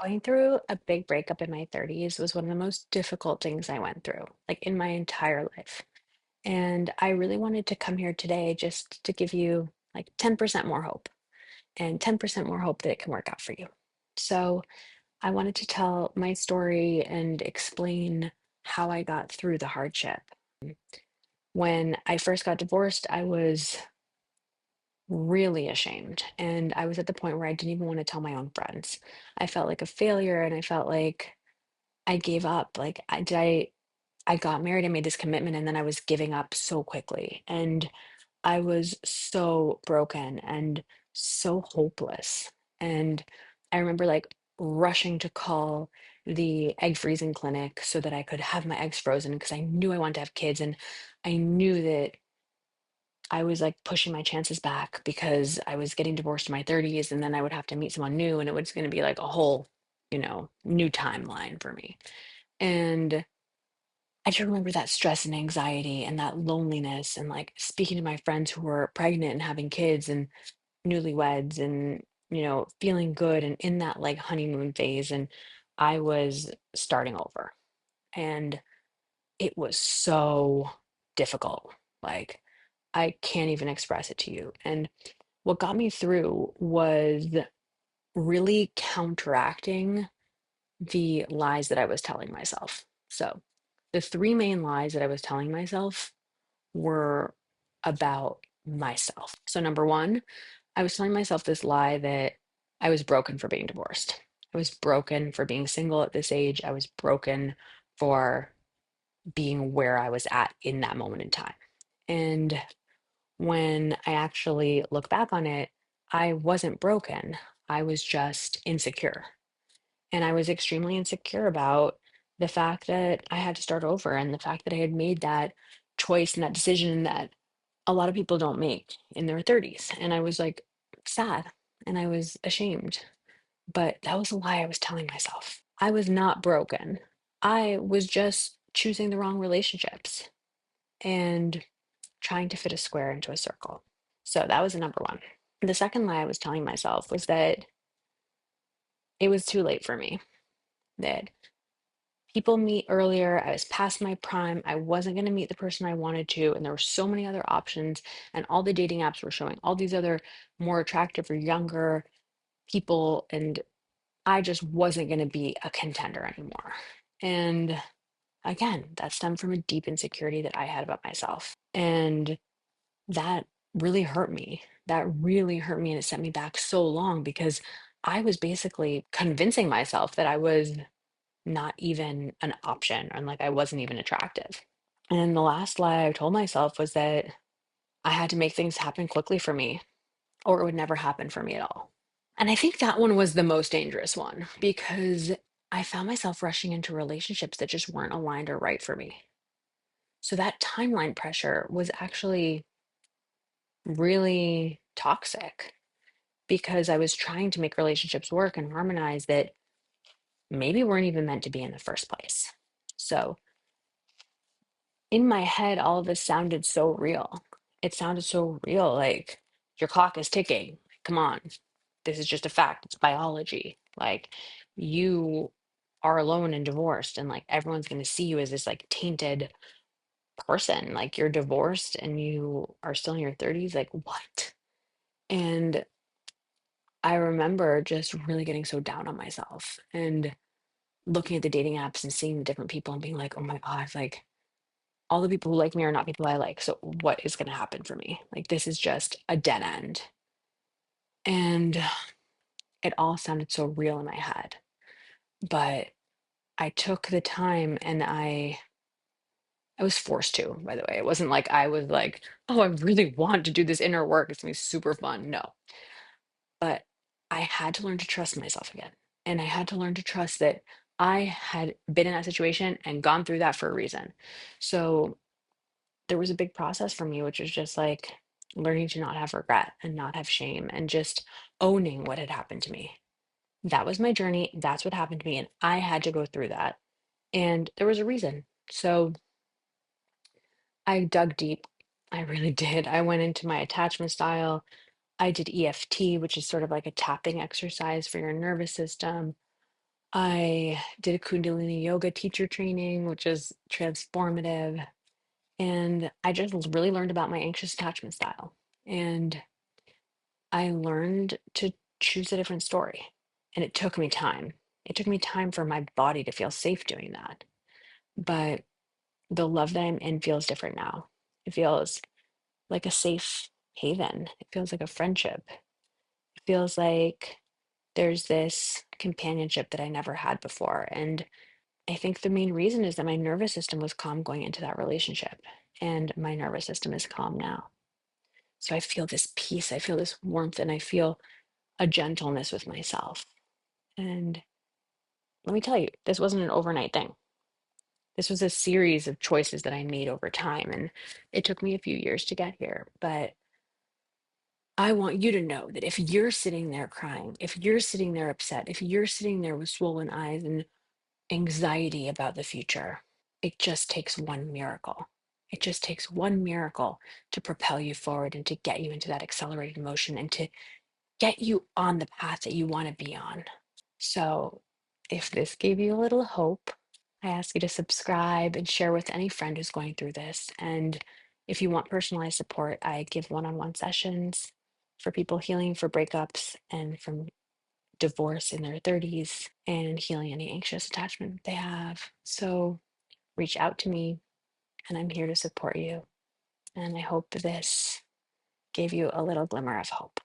Going through a big breakup in my 30s was one of the most difficult things I went through, like in my entire life. And I really wanted to come here today just to give you like 10% more hope and 10% more hope that it can work out for you. So I wanted to tell my story and explain how I got through the hardship. When I first got divorced, I was really ashamed. And I was at the point where I didn't even want to tell my own friends. I felt like a failure and I felt like I gave up. Like I got married, I made this commitment, and then I was giving up so quickly. And I was so broken and so hopeless. And I remember like rushing to call the egg freezing clinic so that I could have my eggs frozen because I knew I wanted to have kids. And I knew that I was like pushing my chances back because I was getting divorced in my 30s and then I would have to meet someone new and it was going to be like a whole, new timeline for me. And I just remember that stress and anxiety and that loneliness and like speaking to my friends who were pregnant and having kids and newlyweds and, feeling good and in that like honeymoon phase. And I was starting over and it was so difficult. Like, I can't even express it to you. And what got me through was really counteracting the lies that I was telling myself. So, the three main lies that I was telling myself were about myself. So, number one, I was telling myself this lie that I was broken for being divorced. I was broken for being single at this age. I was broken for being where I was at in that moment in time. And when I actually look back on it, I wasn't broken. I was just insecure. And I was extremely insecure about the fact that I had to start over and the fact that I had made that choice and that decision that a lot of people don't make in their 30s. And I was like sad and I was ashamed. But that was a lie I was telling myself. I was not broken. I was just choosing the wrong relationships and trying to fit a square into a circle. So that was the number one. The second lie I was telling myself was that it was too late for me, that people meet earlier. I was past my prime. I wasn't going to meet the person I wanted to. And there were so many other options. And all the dating apps were showing all these other more attractive or younger people. And I just wasn't going to be a contender anymore. And again, that stemmed from a deep insecurity that I had about myself. And that really hurt me. That really hurt me. And it set me back so long because I was basically convincing myself that I was not even an option and like I wasn't even attractive. And the last lie I told myself was that I had to make things happen quickly for me or it would never happen for me at all. And I think that one was the most dangerous one because I found myself rushing into relationships that just weren't aligned or right for me. So that timeline pressure was actually really toxic because I was trying to make relationships work and harmonize that maybe weren't even meant to be in the first place. So in my head, all of this sounded so real. It sounded so real, like your clock is ticking. Come on, this is just a fact. It's biology. Like you are alone and divorced, and like everyone's going to see you as this like tainted person. Like you're divorced and you are still in your 30s. Like what? And I remember just really getting so down on myself and looking at the dating apps and seeing the different people and being like, oh my God, like all the people who like me are not people I like. So what is going to happen for me? Like this is just a dead end. And it all sounded so real in my head. But I took the time and I was forced to, by the way. It wasn't like I was like, oh, I really want to do this inner work. It's gonna be super fun. No. But I had to learn to trust myself again. And I had to learn to trust that I had been in that situation and gone through that for a reason. So there was a big process for me, which was just like learning to not have regret and not have shame and just owning what had happened to me. That was my journey. That's what happened to me. And I had to go through that. And there was a reason. So I dug deep. I really did. I went into my attachment style. I did EFT, which is sort of like a tapping exercise for your nervous system. I did a Kundalini yoga teacher training, which is transformative. And I just really learned about my anxious attachment style. And I learned to choose a different story. And it took me time. It took me time for my body to feel safe doing that. But the love that I'm in feels different now. It feels like a safe haven. It feels like a friendship. It feels like there's this companionship that I never had before. And I think the main reason is that my nervous system was calm going into that relationship. And my nervous system is calm now. So I feel this peace, I feel this warmth, and I feel a gentleness with myself. And let me tell you, this wasn't an overnight thing. This was a series of choices that I made over time. And it took me a few years to get here. But I want you to know that if you're sitting there crying, if you're sitting there upset, if you're sitting there with swollen eyes and anxiety about the future, it just takes one miracle. It just takes one miracle to propel you forward and to get you into that accelerated motion and to get you on the path that you want to be on. So, if this gave you a little hope, I ask you to subscribe and share with any friend who's going through this. And if you want personalized support, I give one on one sessions for people healing for breakups and from divorce in their 30s and healing any anxious attachment they have. So, reach out to me and I'm here to support you. And I hope this gave you a little glimmer of hope.